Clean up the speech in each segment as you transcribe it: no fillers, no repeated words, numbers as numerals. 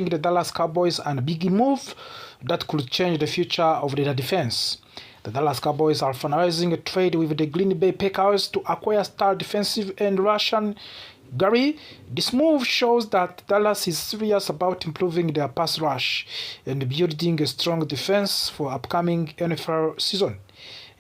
the Dallas Cowboys and a big move that could change the future of their defense. The Dallas Cowboys are finalizing a trade with the Green Bay Packers to acquire star defensive end Rashan Gary. This move shows that Dallas is serious about improving their pass rush and building a strong defense for upcoming NFL season.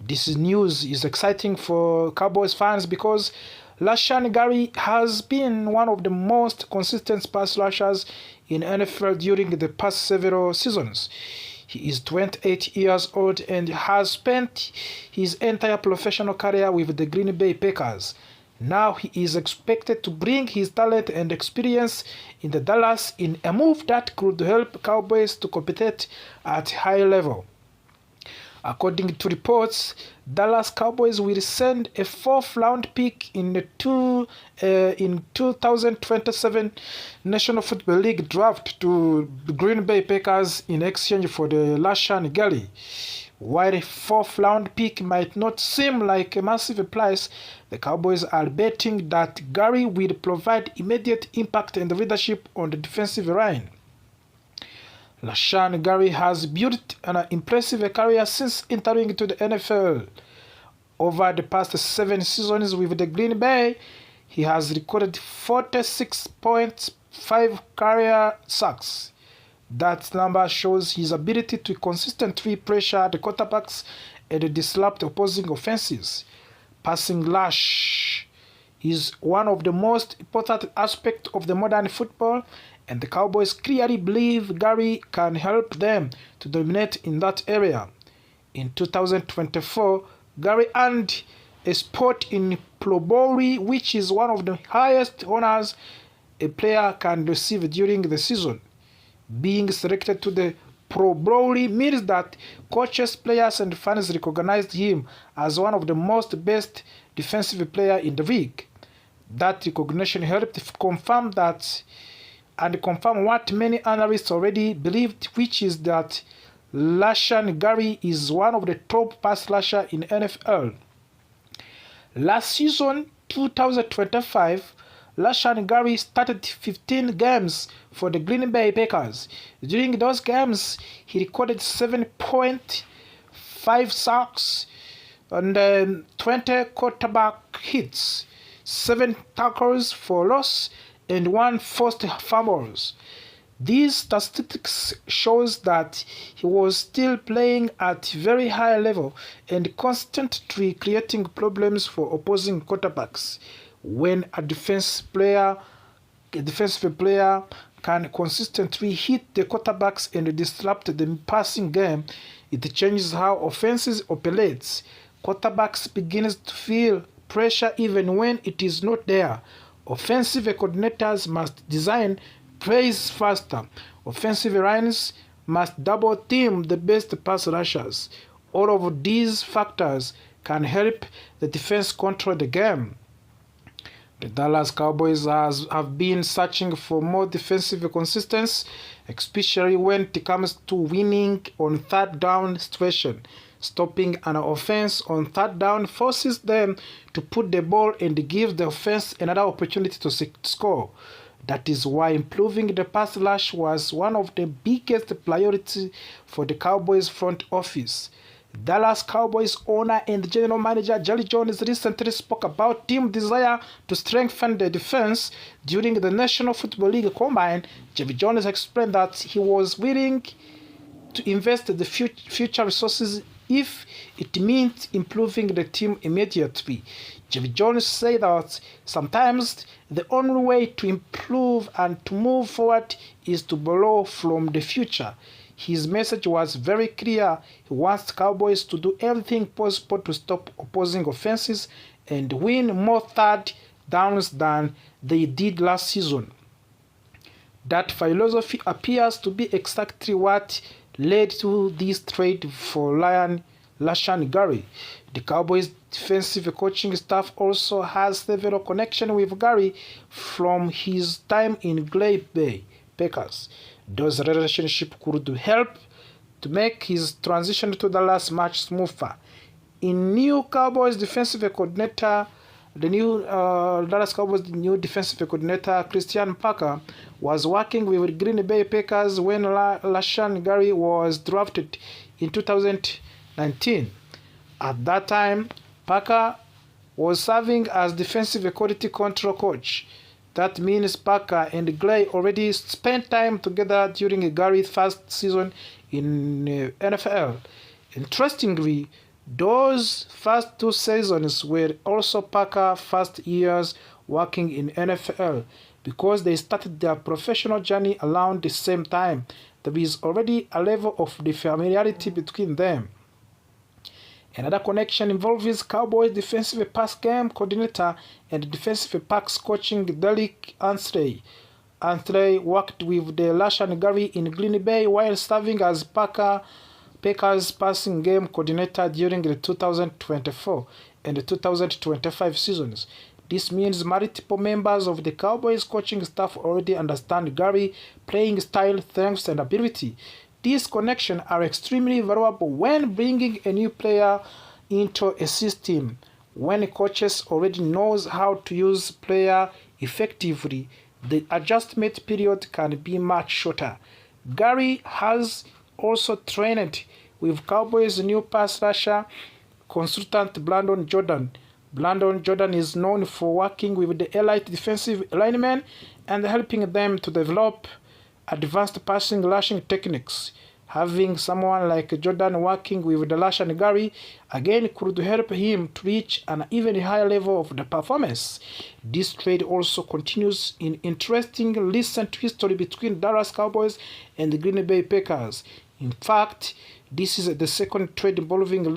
This news is exciting for Cowboys fans because Rashan Gary has been one of the most consistent pass rushers in NFL during the past several seasons. He is 28 years old and has spent his entire professional career with the Green Bay Packers. Now he is expected to bring his talent and experience in the Dallas in a move that could help Cowboys to compete at high level. According to reports, Dallas Cowboys will send a 4th-round pick in the 2027 National Football League draft to the Green Bay Packers in exchange for the Rashan Gary. While a 4th-round pick might not seem like a massive price, the Cowboys are betting that Gary will provide immediate impact and leadership on the defensive line. Rashan Gary has built an impressive career since entering into the NFL. Over the past 7 seasons with the Green Bay, he has recorded 46.5 career sacks. That number shows his ability to consistently pressure the quarterbacks and disrupt opposing offenses. Passing rush is one of the most important aspects of the modern football, and the Cowboys clearly believe Gary can help them to dominate in that area. In 2024, Gary earned a spot in Pro Bowl, which is one of the highest honors a player can receive during the season. Being selected to the Pro Bowl means that coaches, players, and fans recognized him as one of the best defensive players in the league. That recognition helped confirm what many analysts already believed, which is that Rashan Gary is one of the top pass rushers in NFL. Last season, 2025, Rashan Gary started 15 games for the Green Bay Packers. During those games, he recorded 7.5 sacks and 20 quarterback hits, 7 tackles for loss, and 1 forced fumbles. These statistics shows that he was still playing at very high level and constantly creating problems for opposing quarterbacks. When a defensive player can consistently hit the quarterbacks and disrupt the passing game, it changes how offenses operates. Quarterbacks begins to feel pressure even when it is not there. Offensive coordinators must design plays faster. Offensive lines must double team the best pass rushers. All of these factors can help the defense control the game. The Dallas Cowboys have been searching for more defensive consistency, especially when it comes to winning on 3rd down situation. Stopping an offense on 3rd down forces them to put the ball and give the offense another opportunity to score. That is why improving the pass rush was one of the biggest priorities for the Cowboys front office. Dallas Cowboys owner and general manager Jerry Jones recently spoke about team desire to strengthen the defense during the National Football League Combine. Jerry Jones explained that he was willing to invest the future resources if it meant improving the team immediately. Jerry Jones said that sometimes the only way to improve and to move forward is to borrow from the future. His message was very clear. He wants Cowboys to do everything possible to stop opposing offenses and win more 3rd downs than they did last season. That philosophy appears to be exactly what led to this trade for Rashan Gary. The Cowboys defensive coaching staff also has several connections with Gary from his time in Green Bay Packers. Those relationships could help to make his transition to Dallas much smoother. In new Cowboys defensive coordinator the new Dallas Cowboys new defensive coordinator Christian Parker was working with Green Bay Packers when Rashan Gary was drafted in 2019. At that time, Parker was serving as defensive quality control coach. That means Parker and Gray already spent time together during Gary's first season in NFL. Interestingly, those first 2 seasons were also Parker's first years working in NFL because they started their professional journey around the same time. There is already a level of familiarity between them. Another connection involves Cowboys defensive pass game coordinator and defensive backs coaching Derek Ansley. Ansley worked with the Rashan Gary in Green Bay while serving as Packers passing game coordinator during the 2024 and the 2025 seasons. This means multiple members of the Cowboys coaching staff already understand Gary's playing style, strengths, and ability. These connections are extremely valuable when bringing a new player into a system. When coaches already knows how to use player effectively, the adjustment period can be much shorter. Gary has also trained with Cowboys' new pass rusher consultant Brandon Jordan. Brandon Jordan is known for working with the elite defensive linemen and helping them to develop advanced passing rushing techniques. Having someone like Jordan working with the Rashan Gary again could help him to reach an even higher level of the performance. This trade also continues in interesting recent history between Dallas Cowboys and the Green Bay Packers. In fact, this is the second trade involving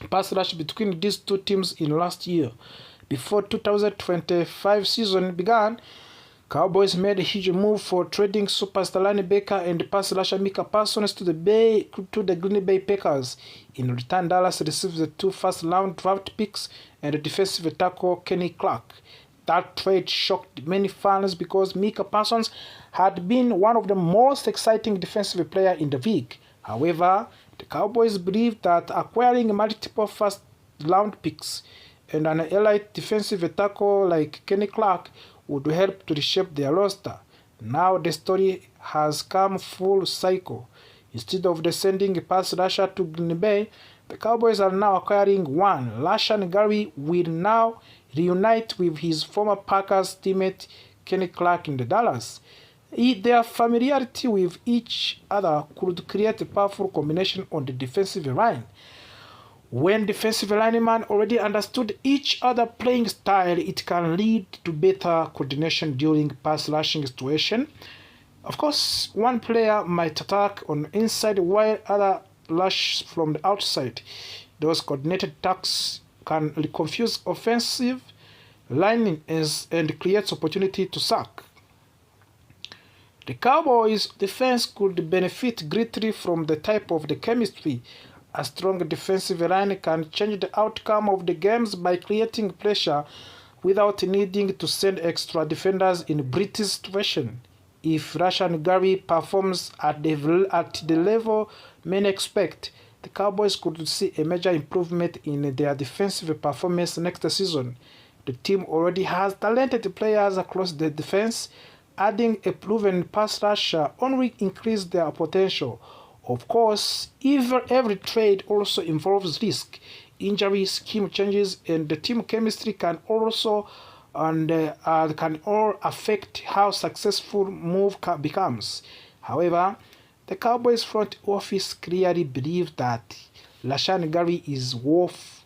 pass rush between these two teams in last year. Before 2025 season began, Cowboys made a huge move for trading superstar linebacker and pass rusher Micah Parsons to the Green Bay Packers. In return, Dallas received the 2 first-round draft picks and defensive tackle Kenny Clark. That trade shocked many fans because Micah Parsons had been one of the most exciting defensive players in the league. However, the Cowboys believed that acquiring multiple first-round picks and an elite defensive tackle like Kenny Clark would help to reshape their roster. Now the story has come full cycle. Instead of sending a pass rusher to Green Bay, the Cowboys are now acquiring one. Rashan Gary will now reunite with his former Packers teammate Kenny Clark in the Dallas. Their familiarity with each other could create a powerful combination on the defensive line. When defensive linemen already understood each other playing style, it can lead to better coordination during pass rushing situation. Of course, one player might attack on the inside while other rush from the outside. Those coordinated attacks can confuse offensive lining and creates opportunity to sack. The Cowboys' defense could benefit greatly from the type of the chemistry. A strong defensive line can change the outcome of the games by creating pressure without needing to send extra defenders in British situation. If Rashan Gary performs at the level many expect, the Cowboys could see a major improvement in their defensive performance next season. The team already has talented players across the defense. Adding a proven pass rusher only increases their potential. Of course, every trade also involves risk. Injury, scheme changes, and the team chemistry can also can all affect how successful move becomes. However, the Cowboys front office clearly believes that Rashan Gary is worth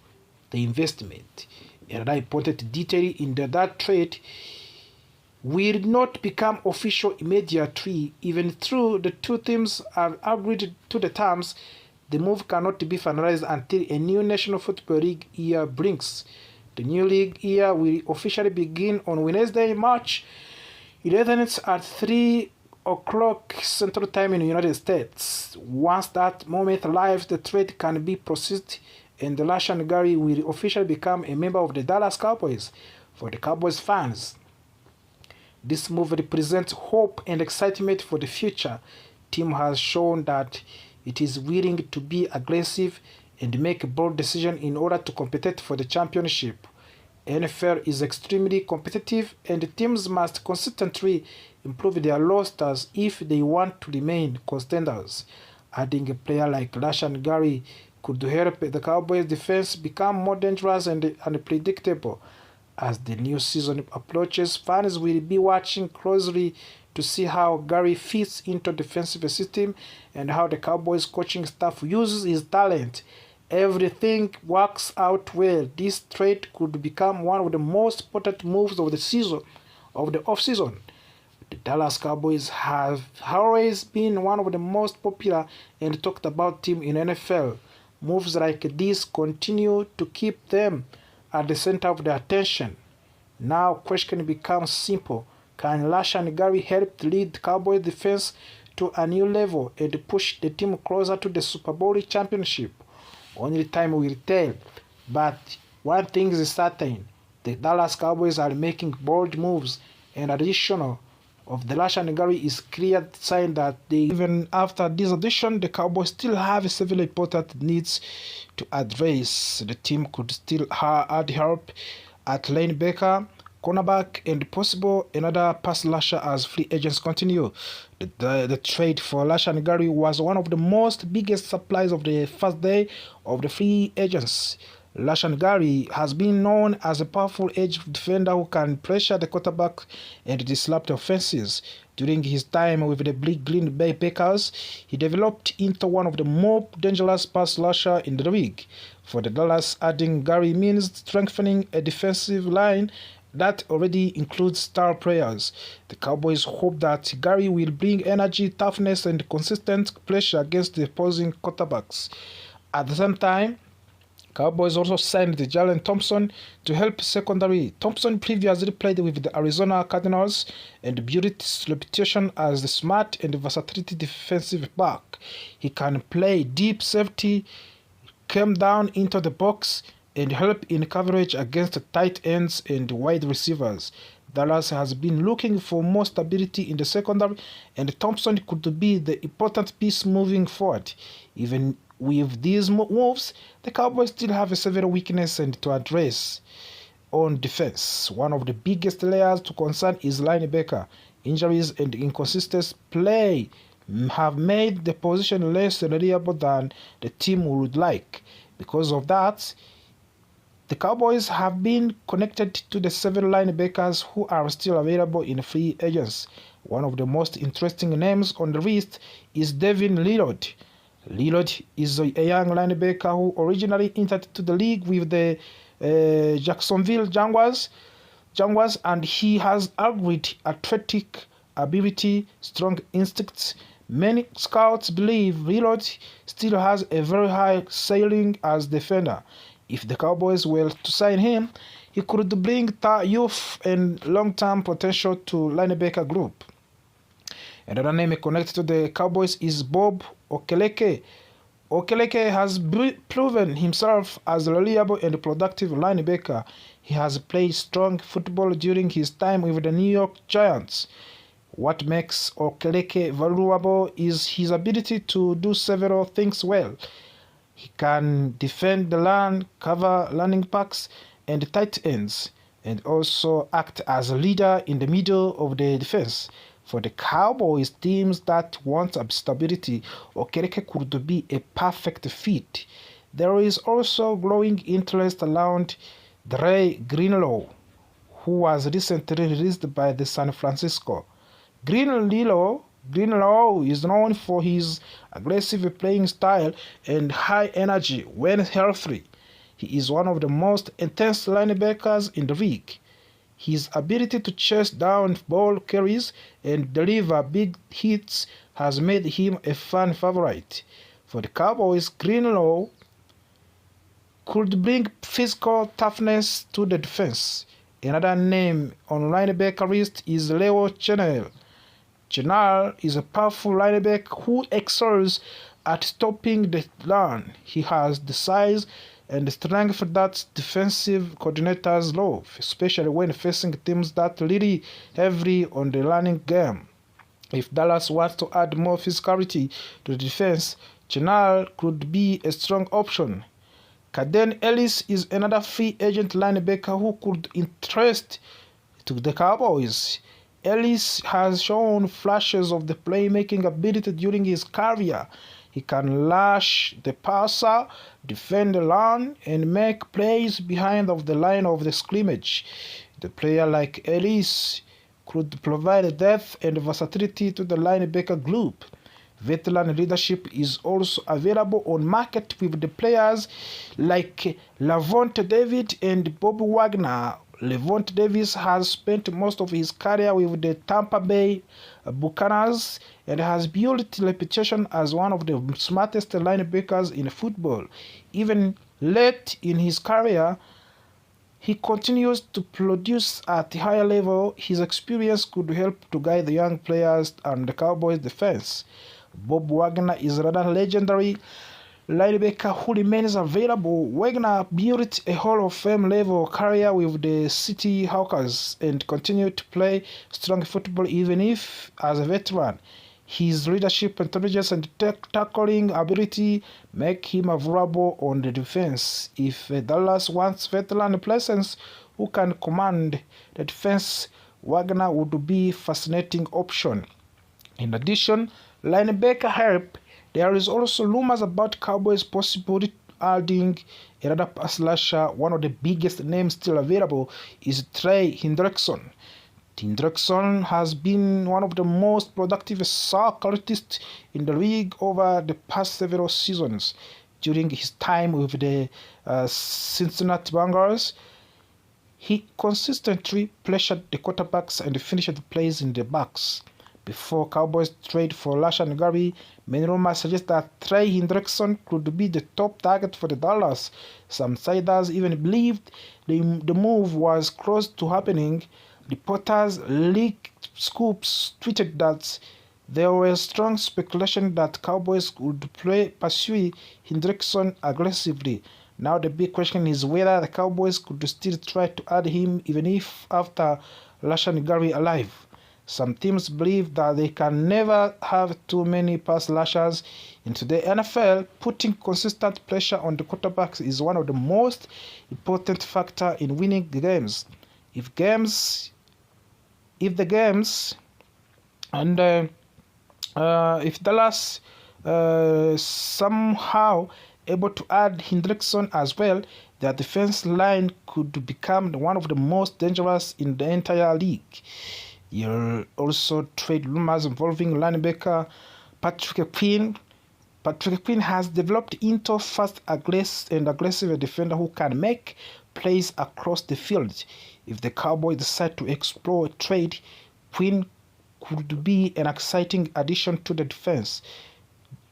the investment. Another important detail in that trade will not become official immediately. Even though the two teams have agreed to the terms, the move cannot be finalized until a new National Football League year brings. The new league year will officially begin on Wednesday, March 11th at 3 o'clock Central Time in the United States. Once that moment arrives, the trade can be processed and the Rashan Gary will officially become a member of the Dallas Cowboys. For the Cowboys fans, this move represents hope and excitement for the future. The team has shown that it is willing to be aggressive and make a bold decision in order to compete for the championship. NFL is extremely competitive and teams must consistently improve their rosters if they want to remain contenders. Adding a player like Rashan Gary could help the Cowboys defense become more dangerous and unpredictable. As the new season approaches, fans will be watching closely to see how Gary fits into the defensive system and how the Cowboys coaching staff uses his talent. Everything works out well. This trade could become one of the most important moves of the offseason. The Dallas Cowboys have always been one of the most popular and talked about teams in NFL. Moves like this continue to keep them at the center of the attention. Now, question becomes simple. Can Rashan Gary help lead the Cowboys defense to a new level and push the team closer to the Super Bowl championship? Only time will tell. But one thing is certain. The Dallas Cowboys are making bold moves, and additional of the Rashan Gary is clear sign that even after this addition, the Cowboys still have several important needs to address. The team could still add help at linebacker, cornerback, and possible another pass rusher as free agents continue. The trade for Rashan Gary was one of the biggest supplies of the first day of the free agents. Rashan Gary has been known as a powerful edge defender who can pressure the quarterback and disrupt offenses. During his time with the Green Bay Packers, he developed into one of the more dangerous pass rushers in the league. For the Dallas, adding Gary means strengthening a defensive line that already includes star players. The Cowboys hope that Gary will bring energy, toughness, and consistent pressure against the opposing quarterbacks. At the same time, Cowboys also signed Jalen Thompson to help secondary. Thompson previously played with the Arizona Cardinals and built his reputation as a smart and versatile defensive back. He can play deep safety, come down into the box, and help in coverage against tight ends and wide receivers. Dallas has been looking for more stability in the secondary, and Thompson could be the important piece moving forward. Even with these moves, the Cowboys still have several weaknesses to address on defense. One of the biggest layers to concern is linebacker. Injuries and inconsistent play have made the position less reliable than the team would like. Because of that, the Cowboys have been connected to the several linebackers who are still available in free agents. One of the most interesting names on the list is Devin Lillard. Lillard is a young linebacker who originally entered to the league with the Jacksonville Jaguars, and he has great athletic ability, strong instincts. Many scouts believe Lillard still has a very high ceiling as defender. If the Cowboys were to sign him, he could bring youth and long-term potential to linebacker group. Another name connected to the Cowboys is Bob Okereke. Okereke has proven himself as a reliable and productive linebacker. He has played strong football during his time with the New York Giants. What makes Okereke valuable is his ability to do several things well. He can defend the run, cover running backs and tight ends, and also act as a leader in the middle of the defense. For the Cowboys teams that want stability, Okereke could be a perfect fit. There is also growing interest around Dre Greenlaw, who was recently released by the San Francisco. Greenlaw is known for his aggressive playing style and high energy when healthy. He is one of the most intense linebackers in the league. His ability to chase down ball carries and deliver big hits has made him a fan favorite. For the Cowboys, Greenlaw could bring physical toughness to the defense. Another name on linebacker list is Leo Chenal. Chenal is a powerful linebacker who excels at stopping the run. He has the size and strength that defensive coordinators love, especially when facing teams that rely heavily on the running game. If Dallas wants to add more physicality to the defense, Chenal could be a strong option. Caden Ellis is another free agent linebacker who could interest to the Cowboys. Ellis has shown flashes of the playmaking ability during his career. He can lash the passer, defend the run, and make plays behind of the line of the scrimmage. The player like Ellis could provide depth and versatility to the linebacker group. Veteran leadership is also available on market with the players like Lavonte David and Bob Wagner. Lavonte Davis has spent most of his career with the Tampa Bay Buccaneers and has built a reputation as one of the smartest linebackers in football. Even late in his career, he continues to produce at a higher level. His experience could help to guide the young players and the Cowboys defense. Bob Wagner is another legendary linebacker who remains available. Wagner built a Hall of Fame level career with the City Hawkers and continued to play strong football even if as a veteran. His leadership, intelligence, and tackling ability make him available on the defense. If Dallas wants veteran presence who can command the defense, Wagner would be a fascinating option. In addition, linebacker help, there is also rumors about Cowboys possibly adding another pass rusher. One of the biggest names still available is Trey Hendrickson. Hendrickson has been one of the most productive sack artists in the league over the past several seasons. During his time with the Cincinnati Bengals, he consistently pressured the quarterbacks and finished plays in the box. Before Cowboys trade for Rashan Gary, many rumors suggest that Trey Hendrickson could be the top target for the Dallas. Some siders even believed the move was close to happening. Reporters leaked scoops tweeted that there was strong speculation that Cowboys would pursue Hendrickson aggressively. Now the big question is whether the Cowboys could still try to add him even if after Rashan Gary alive. Some teams believe that they can never have too many pass rushers. In today's NFL, putting consistent pressure on the quarterbacks is one of the most important factors in winning games. If Dallas somehow able to add Hendrickson as well, their defense line could become one of the most dangerous in the entire league. You'll also trade rumors involving linebacker Patrick Quinn. Patrick Quinn has developed into a fast and aggressive defender who can make plays across the field. If the Cowboys decide to explore a trade, Quinn could be an exciting addition to the defense.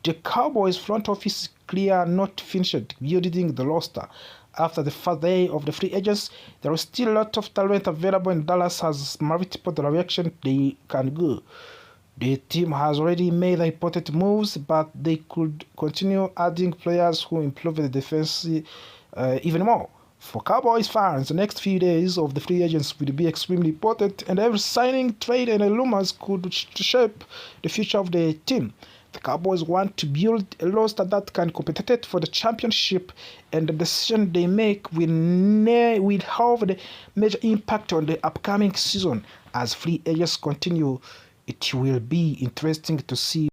The Cowboys front office is clear not finished building the roster. After the first day of the free agents, there is still a lot of talent available and Dallas has multiple directions they can go. The team has already made important moves, but they could continue adding players who improve the defense even more. For Cowboys fans, the next few days of the free agents will be extremely important, and every signing, trade, and rumors could shape the future of the team. The Cowboys want to build a roster that can compete for the championship, and the decision they make will have a major impact on the upcoming season. As free agents continue, it will be interesting to see